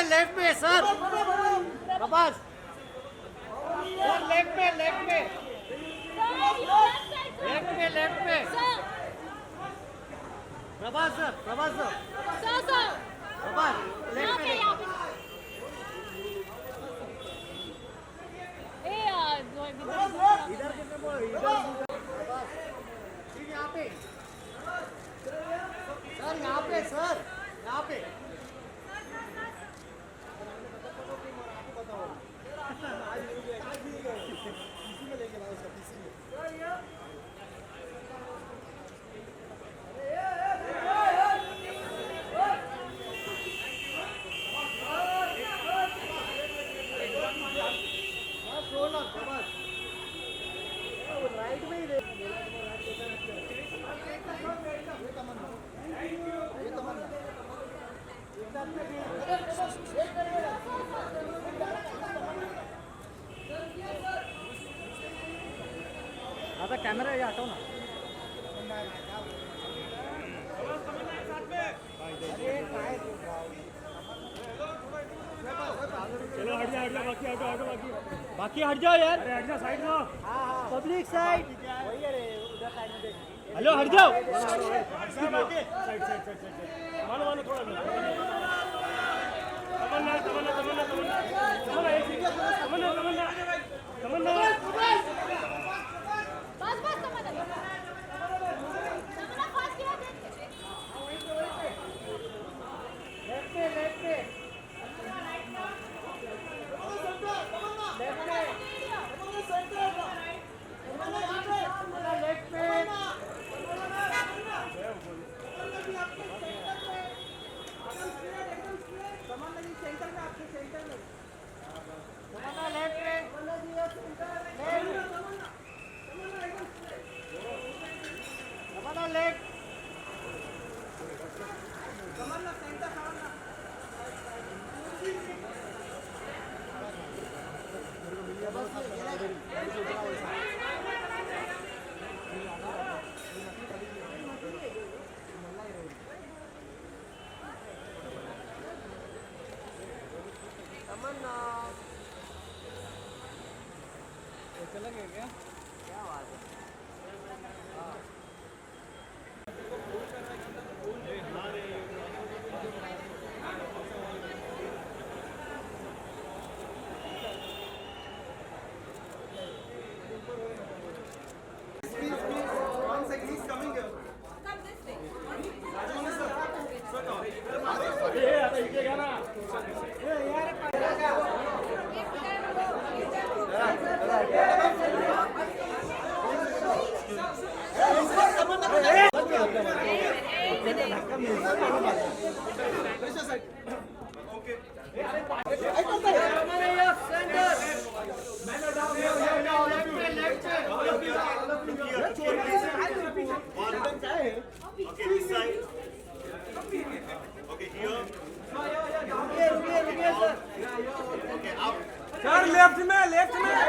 Left में sir Prabhas sir left में Prabhas sir Prabhas left में इधर यहाँ पे सर यहाँ पे आता कैमरा ये हटाओ ना चलो हट जा बाकी हट जाओ यार अरे हट जा साइड में पब्लिक साइड वही अरे उधर साइड में देख हेलो हट जाओ साइड मानो थोड़ा तमन्ना चलेंगे क्या बात है सर लेफ्ट में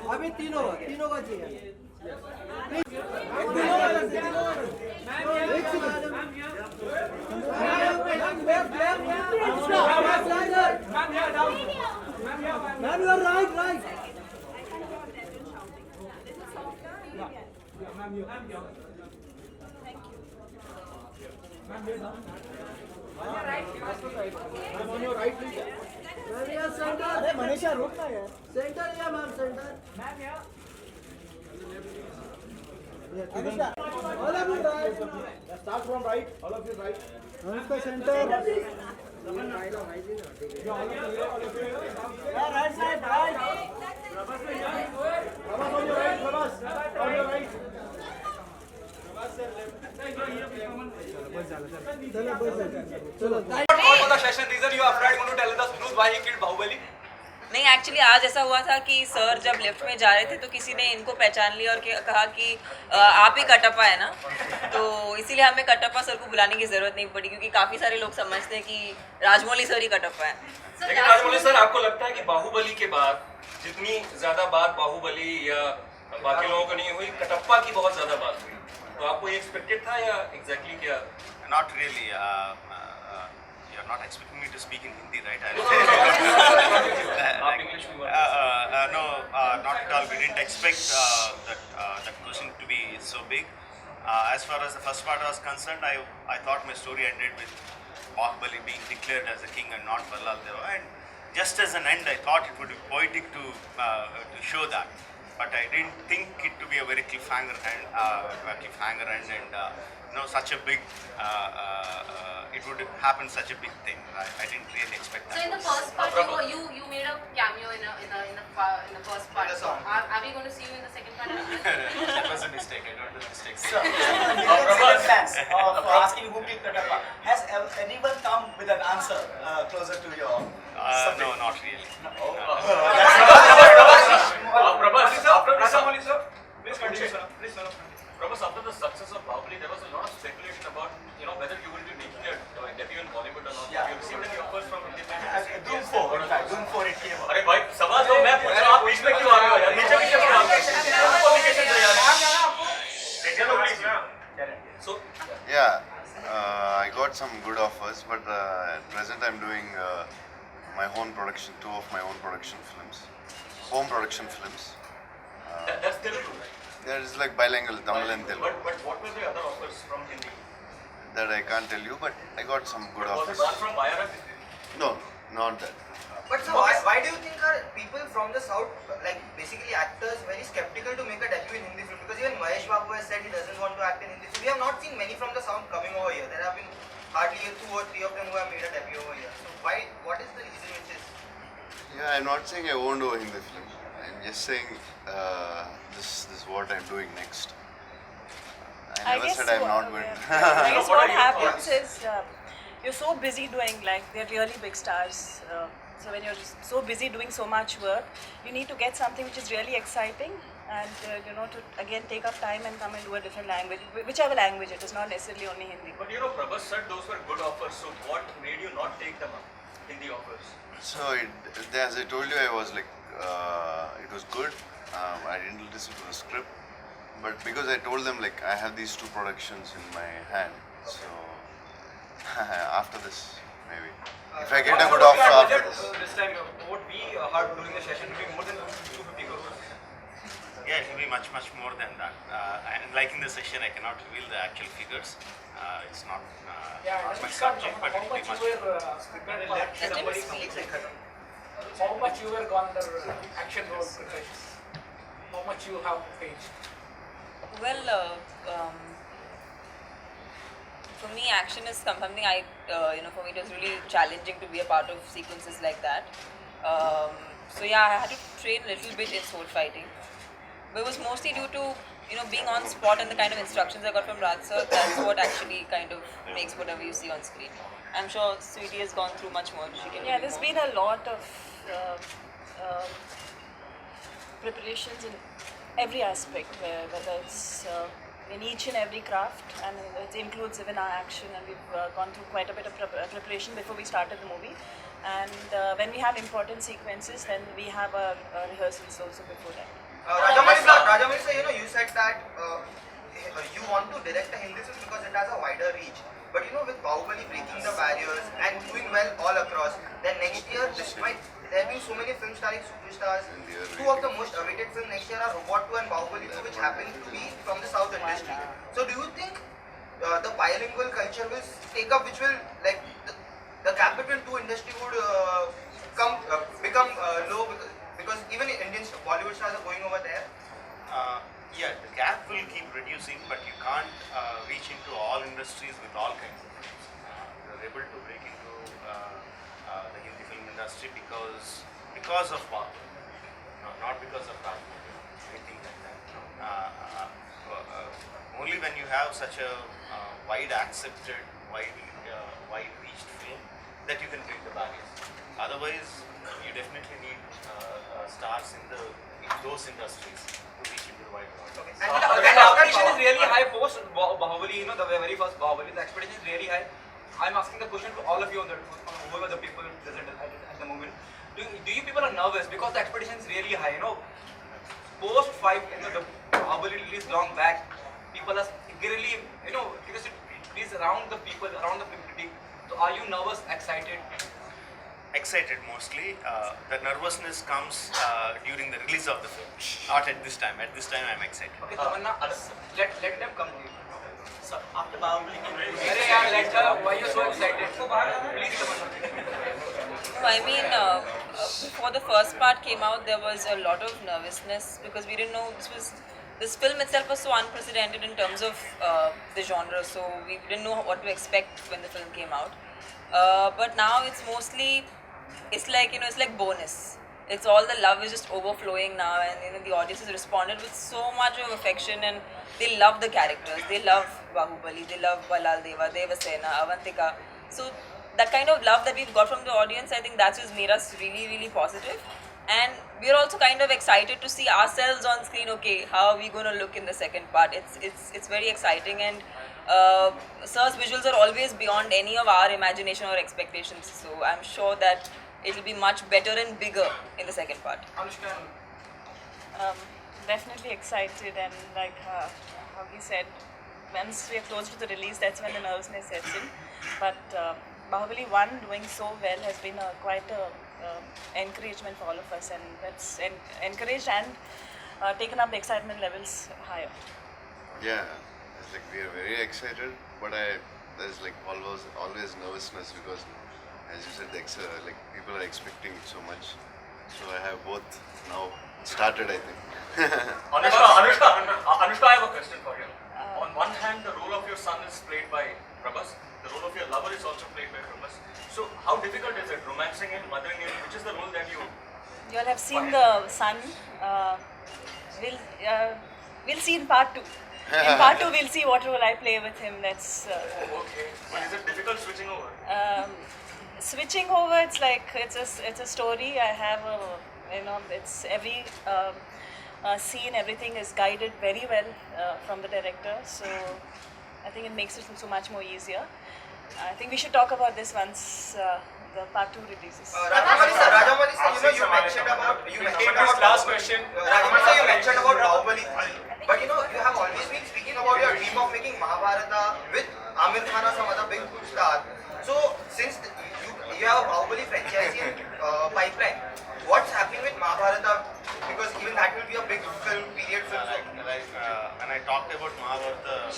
अभी तीनों का चाहिए ma'am you are right ma'am I'm on your right, please. अरे मनीषा रुक ना यार. Center या ma'am, center. Ma'am yeah. Anushka, all of you right. Start from right. All of you right. Anushka center. Yeah, right side, right. Prabhas on your right. Prabhas on your right. चलो What was the session reason you are afraid going to tell the news why he killed Baahubali? नहीं actually आज ऐसा हुआ था कि sir जब lift में जा रहे थे तो किसी ने इनको पहचान लिया और कहा कि आप ही कटप्पा है ना, तो इसीलिए हमें कटप्पा सर को बुलाने की ज़रूरत नहीं पड़ी क्योंकि काफ़ी सारे लोग समझते हैं कि राजमौली सर ही कटप्पा है. लेकिन राजमौली सर, आपको लगता है कि बाहुबली के बाद जितनी ज्यादा बात बाहुबली या बाकी लोगों को नहीं हुई, कटप्पा की बहुत ज्यादा बात हुई, तो आपको ये एक्सपेक्टेड था या एग्जैक्टली क्या? Not really. You're not expecting me to speak in Hindi, right? No, not at all. We didn't expect that question to be so big. As far as the first part was concerned, I thought my story ended with Baahubali being declared as the king and not Ballal Deva. And just as an end, I thought it would be poetic to show that. But I didn't think it to be a very cliffhanger and such a big, it would happen such a big thing. I didn't really expect that. So in the first part, you made a cameo in the first part. So are we going to see you in the second part? That was a mistake. I don't do mistakes. So, fans of asking who killed Katappa, has anyone come with an answer closer to your? No, not really. Prabhas, after Rajamouli sir, please continue, sir. Please, sir. Prabhas, after the success of Baahubali, there was a lot of speculation about whether you will be making a debut in Bollywood or not. Yeah. You received any offers from Hindi Doom 4, in fact, Doom 4 it came out. अरे भाई सवाल तो मैं पूछ रहा हूँ, आप बीच में क्यों आ रहे हो यार? नीचे क्यों आ रहे हो? कम्युनिकेशन है यार. So yeah, I got some good offers, but at present I'm doing my own production, two of my own production films, home production films. that's Telugu, right? There is like bilingual Tamil and Telugu. But what were the other offers from Hindi? That I can't tell you, but I got some good Was offers. it one from IRF? No, not that. But so why do you think are people from the south, like basically actors, very skeptical to make a debut in Hindi film? Because even Mahesh Babu has said he doesn't want to act in Hindi film. We have not seen many from the south coming over here. There have been hardly 2 or 3 of them who have made a debut over here. So what is the reason which is? Yeah, I'm not saying I won't do a Hindi film. I'm just saying this is what I'm doing next. I never said I'm not going. I guess what happens is you're so busy doing, like they're really big stars. So when you're just so busy doing so much work, you need to get something which is really exciting and to again take up time and come and do a different language, whichever language it is, not necessarily only Hindi. But Prabhas said those were good offers. So what made you not take them up, Hindi offers? So as I told you, I was like, it was good. I didn't listen to the script, but because I told them like I have these 2 productions in my hand, so after this maybe if I get a good offer after this. This time, what we heard during the session will be more than 250 crores. Yeah, it will be much more than that. And like in the session, I cannot reveal the actual figures. It's not my subject, but it will be much. How much you were gone the action role preparations? How much you have paid? Well, for me, action is something for me it was really challenging to be a part of sequences like that. So yeah, I had to train a little bit in sword fighting, but it was mostly due to being on spot and the kind of instructions I got from Raj sir. That's what actually kind of makes whatever you see on screen. I'm sure Sweetie has gone through much more. She can there's been a lot of preparations in every aspect, whether it's in each and every craft, and it includes even our action, and we've gone through quite a bit of preparation before we started the movie. And when we have important sequences, then we have our rehearsals also before that. Rajamouli sir, you said that you want to direct a Hindi film because it has a wider reach. But with Baahubali breaking the barriers and doing well all across, then next year, despite there being so many films starring superstars, 2 of the most awaited films next year are Robot 2 and Baahubali 2, which happen to be from the South industry. So do you think the bilingual culture will take up, which will like the gap between two industry would become low because even Indian Bollywood stars are going over there. Yeah, the gap will keep reducing, but you can't reach into all industries with all kinds of films. You're able to break into the Hindi film industry because of Bob, no, not because of Rajmouli, anything like that. Only when you have such a wide accepted, wide reached film that you can break the barriers. Otherwise, you definitely need stars in those industries to reach into the wide world. And The expectation is really high post Baahubali, the very first Baahubali. The expectation is really high. I'm asking the question to all of you, whoever the people present at the moment. Do you people are nervous because the expectation is really high? Post 5, the Baahubali release long back, people are eagerly, because it is around the people, around the community. So are you nervous, excited? Excited mostly. The nervousness comes during the release of the film, not at this time. At this time, I'm excited. Okay, Tamanna, let them come to you. So after Baahubali, Why are you so excited? Please, Tamanna. No, I mean, before the first part came out, there was a lot of nervousness because we didn't know this film itself was so unprecedented in terms of the genre, so we didn't know what to expect when the film came out. But now it's mostly, it's like bonus. It's all the love is just overflowing now, and the audience has responded with so much of affection, and they love the characters. They love Baahubali, they love Balal Deva, Devasena, Avantika. So that kind of love that we've got from the audience, I think that's just made us really, really positive. And we're also kind of excited to see ourselves on screen. Okay, how are we going to look in the second part? It's very exciting, and Sir's visuals are always beyond any of our imagination or expectations. So I'm sure that it'll be much better and bigger in the second part. Anushka, Definitely excited, and like how he said, once we are close to the release, that's when the nervousness sets in. But Baahubali 1 doing so well has been quite a encouragement for all of us, and that's encouraged and taken up the excitement levels higher. Yeah, it's like we are very excited, but there's like always nervousness because, as you said, like people are expecting so much. So I have both now started, I think. Anushka, I have a question for you. On one hand, the role of your son is played by Prabhas. The role of your lover is also played by Prabhas. So how difficult is it, romancing him, mothering him? Which is the role that you... You all have seen the son. We'll see in part 2. In part 2, we'll see what role I play with him. That's. Okay. But is it difficult switching over? Switching over, it's like it's a story. I have it's every scene, everything is guided very well from the director. So I think it makes it so much more easier. I think we should talk about this once the part 2 releases. Rajamouli sir, you mentioned about last question. Rajamouli sir, you mentioned about Baahubali 3, but you have always been speaking about your dream of making Mahabharata with Amir Khan or some other big star. So since you have a Baahubali franchise in pipeline, what's happening with Mahabharata? Because even that will be a big film, period film. When I talked about Mahabharata,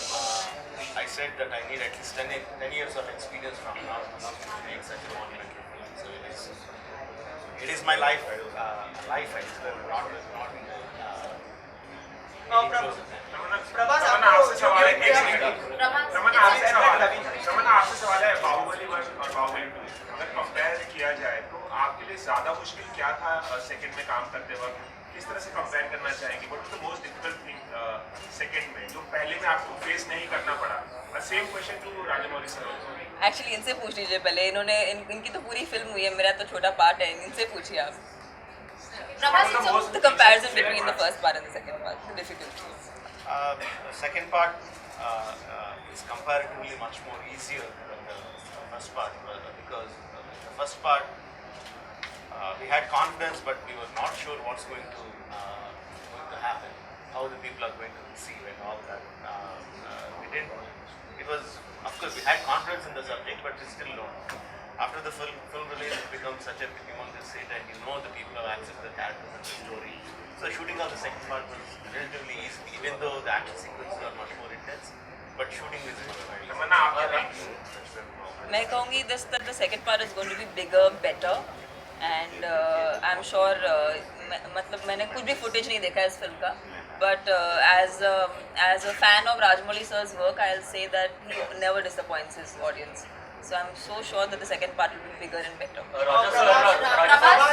I said that I need at least 10 years of experience from now to make such a monumental film. So it is my life I swear, not Prabhas, आपसे सवाल है बाहुबली 1 और बाहुबली 2 अगर compare किया जाए तो आपके लिए ज्यादा मुश्किल क्या था सेकंड में काम करते वक्त किस तरह से कंपेयर करना चाहेंगे what is the most difficult thing second में जो पहले में आपको फेस नहीं करना पड़ा same question to Rajamouli sir actually इनसे पूछ लीजिए पहले, इनकी तो पूरी फिल्म हुई है, मेरा तो छोटा पार्ट है, इनसे पूछिए आप. The comparison between the first part and the second part, the difficulties. The second part is comparatively much more easier than the first part because the first part we had confidence, but we were not sure what's going to happen, how the people are going to receive and all that. We didn't. It was, of course, we had confidence in the subject, but we still don't. After the film release, it becomes such a humongous hit, and you know the people have accepted the characters and the story. So shooting on the second part was relatively easy, even though the action sequences are much more intense. but shooting is good. तमन्ना आपका था? मैं कहूँगी this that the second part is going to be bigger, better, and I'm sure मतलब मैंने कुछ भी footage नहीं देखा है इस फिल्म का, but as a fan of Rajamouli sir's work, I'll say that he never disappoints his audience. So I'm so sure that the second part will be bigger and better. Prabhas,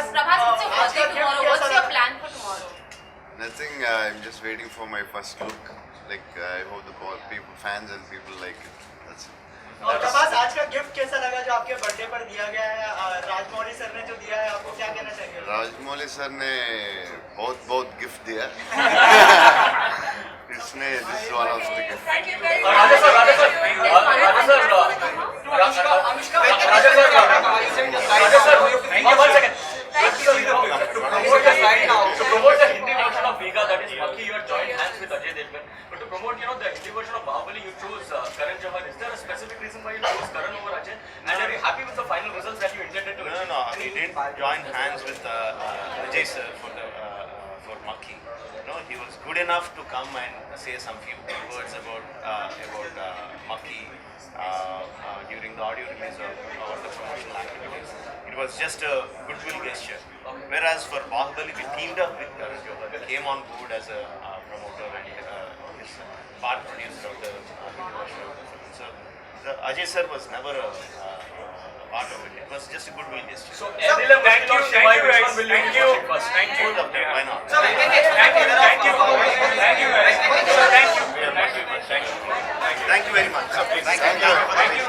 it's your birthday tomorrow. What's your plan for tomorrow? Nothing. I'm just waiting for my first look. Like I hope the people, fans and people like it. That's it. और प्रभास आज का gift कैसा लगा जो आपके birthday पर दिया गया है? राजमौली सर ने जो दिया है, आपको क्या कहना चाहेंगे? राजमौली सर ने बहुत गिफ्ट दिया. इसने this is one of the gift. Thank you very much. Raja sir, Anushka, one second. Thank you. To promote the Hindi version of Viga, that is Maki, you have joined hands with Ajay Devgan. But to promote, the Hindi version of Baahubali, you chose Karan Johar. Is there a specific reason why you chose Karan over Ajay? And are you happy with the final results that you intended to achieve? No, we didn't join hands with Ajay sir for Maki. No, he was good enough to come and say some few words about Maki during the audio release of the promotional activities. It was just a goodwill gesture. Whereas for Baahubali, we teamed up with Karan Johar, came on board as a promoter and his part producer of the Hindi version of the film. So Ajay sir was never a part of it. It was just a goodwill gesture. So, Emilum, thank you, guys. Thank you. Thank you. Why not? Thank you. Thank you very much. Thank you.